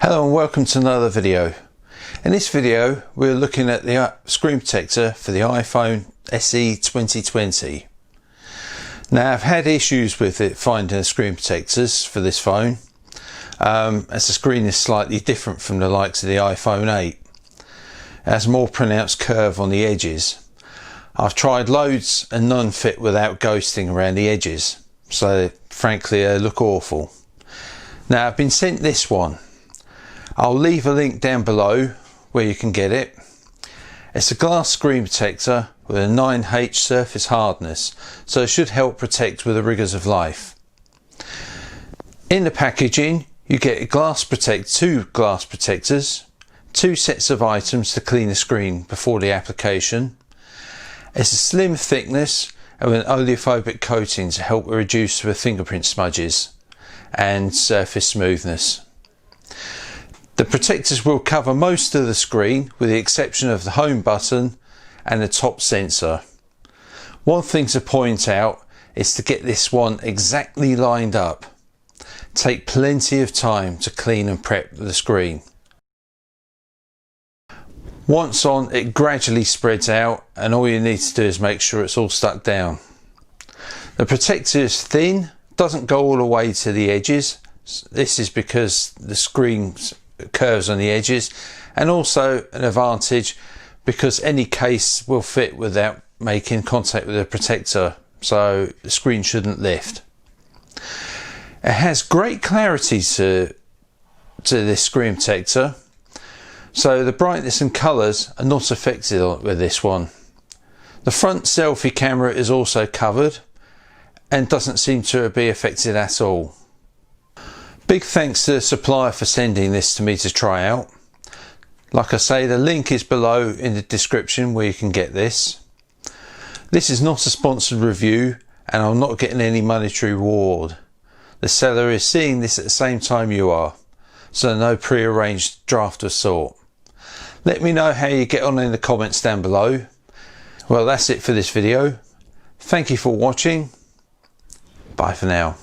Hello and welcome to another video. In this video we're looking at the screen protector for the iPhone SE 2020. Now I've had issues with it finding the screen protectors for this phone as the screen is slightly different from the likes of the iPhone 8. It has a more pronounced curve on the edges. I've tried loads and none fit without ghosting around the edges, so frankly they look awful. Now I've been sent this one. I'll leave a link down below where you can get it. It's a glass screen protector with a 9H surface hardness, so it should help protect with the rigours of life. In the packaging you get two glass protectors, 2 sets of items to clean the screen before the application. It's a slim thickness and with an oleophobic coating to help reduce the fingerprint smudges and surface smoothness. The protectors will cover most of the screen with the exception of the home button and the top sensor. One thing to point out is to get this one exactly lined up. Take plenty of time to clean and prep the screen. Once on, it gradually spreads out and all you need to do is make sure it's all stuck down. The protector is thin, doesn't go all the way to the edges. This is because the screen curves on the edges, and also an advantage because any case will fit without making contact with the protector, so the screen shouldn't lift. It has great clarity to this screen protector, so the brightness and colours are not affected with this one. The front selfie camera is also covered and doesn't seem to be affected at all. Big thanks to the supplier for sending this to me to try out. Like I say, the link is below in the description where you can get this. This is not a sponsored review and I'm not getting any monetary reward. The seller is seeing this at the same time you are, so no pre-arranged draft was sought. Let me know how you get on in the comments down below. Well, that's it for this video. Thank you for watching. Bye for now.